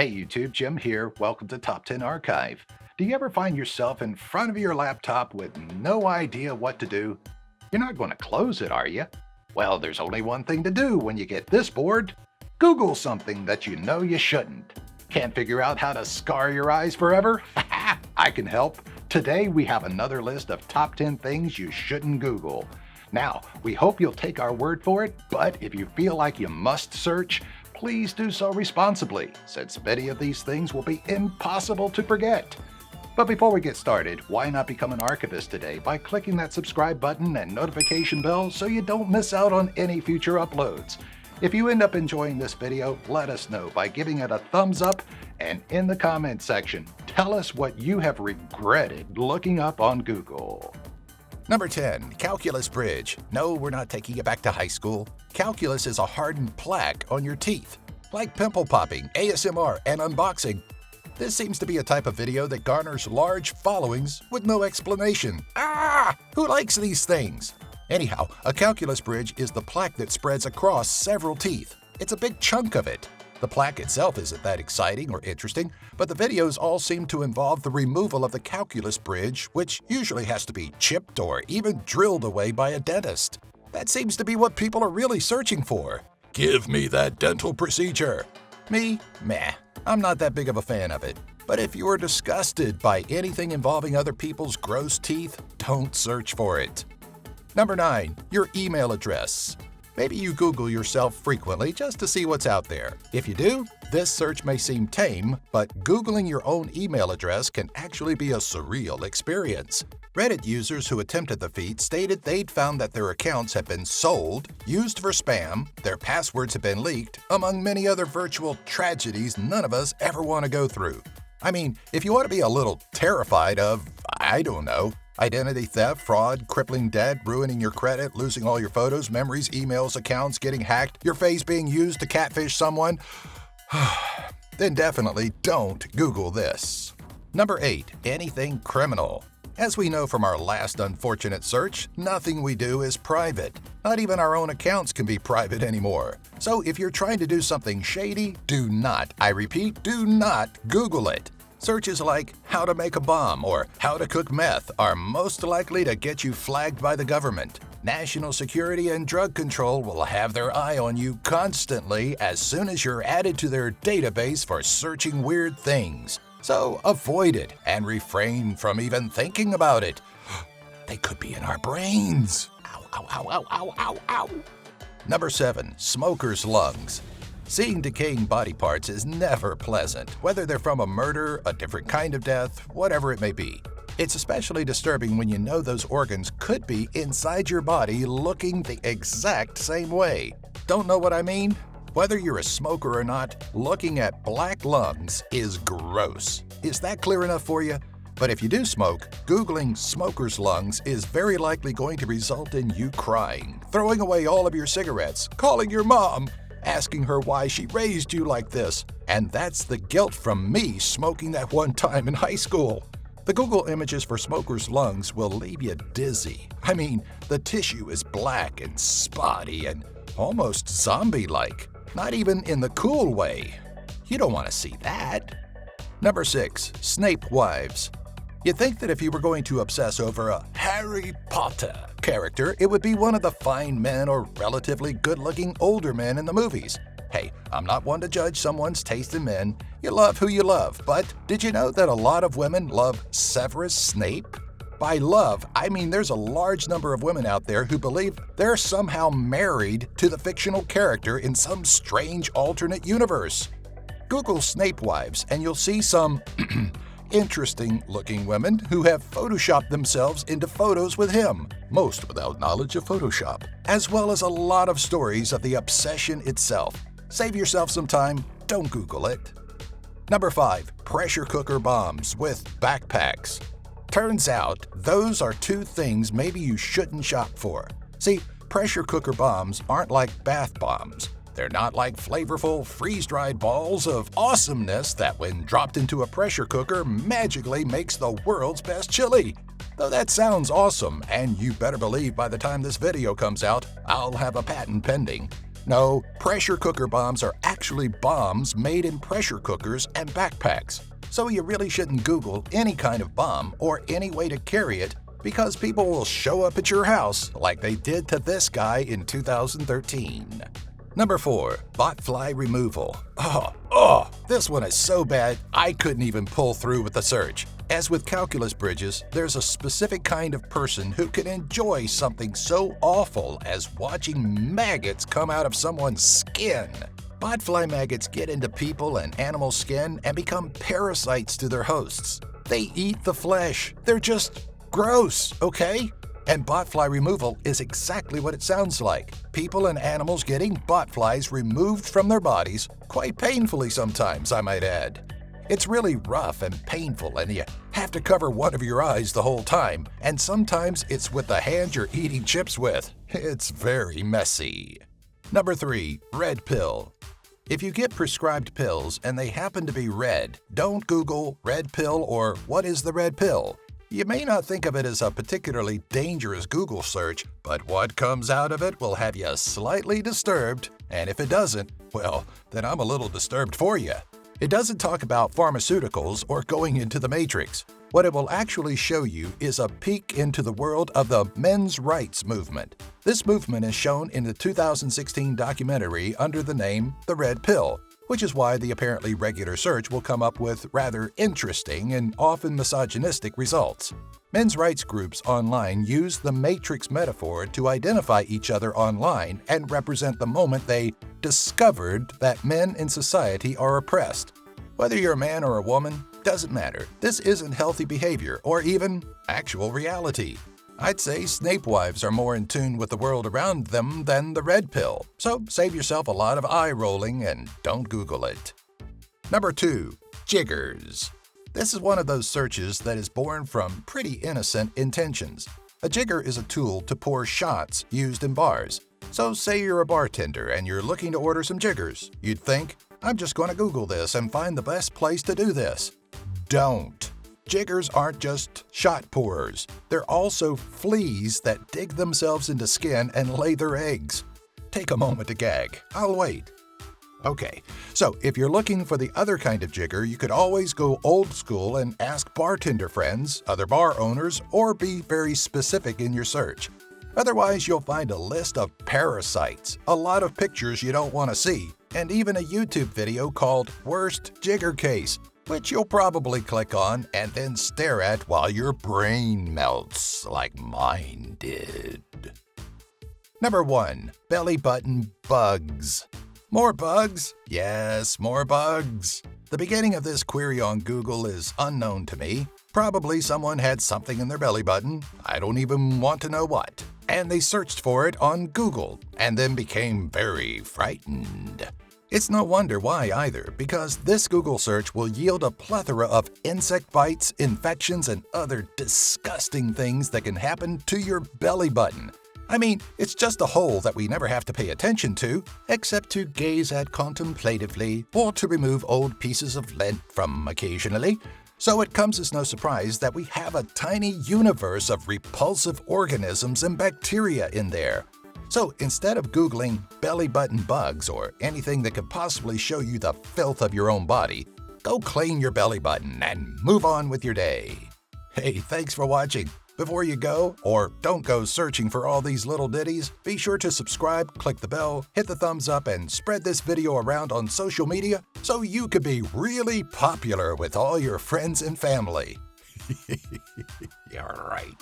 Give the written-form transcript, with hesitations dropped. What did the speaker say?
Hey YouTube, Jim here. Welcome to Top 10 Archive. Do you ever find yourself in front of your laptop with no idea what to do? You're not going to close it, are you? Well, there's only one thing to do when you get this bored. Google something that you know you shouldn't. Can't figure out how to scar your eyes forever? I can help. Today we have another list of top 10 things you shouldn't Google. Now, we hope you'll take our word for it, but if you feel like you must search, please do so responsibly, since many of these things will be impossible to forget. But before we get started, why not become an archivist today by clicking that subscribe button and notification bell so you don't miss out on any future uploads. If you end up enjoying this video, let us know by giving it a thumbs up, and in the comment section, tell us what you have regretted looking up on Google. Number 10. Calculus bridge. No, we're not taking you back to high school. Calculus is a hardened plaque on your teeth. Like pimple popping, ASMR, and unboxing. This seems to be a type of video that garners large followings with no explanation. Who likes these things? Anyhow, a calculus bridge is the plaque that spreads across several teeth. It's a big chunk of it. The plaque itself isn't that exciting or interesting, but the videos all seem to involve the removal of the calculus bridge, which usually has to be chipped or even drilled away by a dentist. That seems to be what people are really searching for. Give me that dental procedure. Me? Meh. I'm not that big of a fan of it. But if you are disgusted by anything involving other people's gross teeth, don't search for it. Number 9. Your email address. Maybe you Google yourself frequently just to see what's out there. If you do, this search may seem tame, but Googling your own email address can actually be a surreal experience. Reddit users who attempted the feat stated they'd found that their accounts had been sold, used for spam, their passwords had been leaked, among many other virtual tragedies none of us ever want to go through. I mean, if you want to be a little terrified of, I don't know, identity theft, fraud, crippling debt, ruining your credit, losing all your photos, memories, emails, accounts, getting hacked, your face being used to catfish someone, then definitely don't Google this. Number 8. Anything criminal. As we know from our last unfortunate search, nothing we do is private. Not even our own accounts can be private anymore. So if you're trying to do something shady, do not, I repeat, do not Google it. Searches like how to make a bomb or how to cook meth are most likely to get you flagged by the government. National security and drug control will have their eye on you constantly as soon as you're added to their database for searching weird things. So avoid it and refrain from even thinking about it. They could be in our brains. Ow, ow, ow, ow, ow, ow, ow. Number 7. Smoker's lungs. Seeing decaying body parts is never pleasant, whether they're from a murder, a different kind of death, whatever it may be. It's especially disturbing when you know those organs could be inside your body looking the exact same way. Don't know what I mean? Whether you're a smoker or not, looking at black lungs is gross. Is that clear enough for you? But if you do smoke, Googling smoker's lungs is very likely going to result in you crying, throwing away all of your cigarettes, calling your mom, asking her why she raised you like this. And that's the guilt from me smoking that one time in high school. The Google images for smoker's lungs will leave you dizzy. I mean, the tissue is black and spotty and almost zombie-like. Not even in the cool way. You don't want to see that. Number 6. Snape Wives. You'd think that if you were going to obsess over a Harry Potter character, it would be one of the fine men or relatively good-looking older men in the movies. Hey, I'm not one to judge someone's taste in men. You love who you love, but did you know that a lot of women love Severus Snape? By love, I mean there's a large number of women out there who believe they're somehow married to the fictional character in some strange alternate universe. Google Snape Wives and you'll see some interesting-looking women who have photoshopped themselves into photos with him, most without knowledge of Photoshop, as well as a lot of stories of the obsession itself. Save yourself some time, don't Google it. Number 5. Pressure cooker bombs with backpacks. Turns out, those are two things maybe you shouldn't shop for. See, pressure cooker bombs aren't like bath bombs. They're not like flavorful, freeze-dried balls of awesomeness that when dropped into a pressure cooker magically makes the world's best chili. Though that sounds awesome, and you better believe by the time this video comes out, I'll have a patent pending. No, pressure cooker bombs are actually bombs made in pressure cookers and backpacks. So you really shouldn't Google any kind of bomb or any way to carry it because people will show up at your house like they did to this guy in 2013. Number 4. Botfly removal. This one is so bad I couldn't even pull through with the search. As with calculus bridges, there's a specific kind of person who can enjoy something so awful as watching maggots come out of someone's skin. Botfly maggots get into people and animal skin and become parasites to their hosts. They eat the flesh. They're just gross, okay? And botfly removal is exactly what it sounds like. People and animals getting botflies removed from their bodies, quite painfully sometimes, I might add. It's really rough and painful, and you have to cover one of your eyes the whole time, and sometimes it's with the hand you're eating chips with. It's very messy. Number 3. Red pill. If you get prescribed pills and they happen to be red, don't Google red pill or what is the red pill. You may not think of it as a particularly dangerous Google search, but what comes out of it will have you slightly disturbed, and if it doesn't, well, then I'm a little disturbed for you. It doesn't talk about pharmaceuticals or going into the Matrix. What it will actually show you is a peek into the world of the men's rights movement. This movement is shown in the 2016 documentary under the name The Red Pill, which is why the apparently regular search will come up with rather interesting and often misogynistic results. Men's rights groups online use the Matrix metaphor to identify each other online and represent the moment they discovered that men in society are oppressed. Whether you're a man or a woman, doesn't matter. This isn't healthy behavior or even actual reality. I'd say Snape Wives are more in tune with the world around them than the red pill, so save yourself a lot of eye rolling and don't Google it. Number 2. Jiggers. This is one of those searches that is born from pretty innocent intentions. A jigger is a tool to pour shots used in bars. So say you're a bartender and you're looking to order some jiggers. You'd think, I'm just going to Google this and find the best place to do this. Don't. Jiggers aren't just shot pourers. They're also fleas that dig themselves into skin and lay their eggs. Take a moment to gag. I'll wait. Okay, so if you're looking for the other kind of jigger, you could always go old school and ask bartender friends, other bar owners, or be very specific in your search. Otherwise, you'll find a list of parasites, a lot of pictures you don't want to see, and even a YouTube video called Worst Jigger Case, which you'll probably click on and then stare at while your brain melts like mine did. Number 1. Belly button bugs. More bugs? Yes, more bugs. The beginning of this query on Google is unknown to me. Probably someone had something in their belly button, I don't even want to know what, and they searched for it on Google and then became very frightened. It's no wonder why either, because this Google search will yield a plethora of insect bites, infections, and other disgusting things that can happen to your belly button. I mean, it's just a hole that we never have to pay attention to, except to gaze at contemplatively or to remove old pieces of lint from occasionally. So it comes as no surprise that we have a tiny universe of repulsive organisms and bacteria in there. So instead of Googling belly button bugs or anything that could possibly show you the filth of your own body, go clean your belly button and move on with your day. Hey, thanks for watching. Before you go, or don't go searching for all these little ditties, be sure to subscribe, click the bell, hit the thumbs up, and spread this video around on social media so you could be really popular with all your friends and family. All right.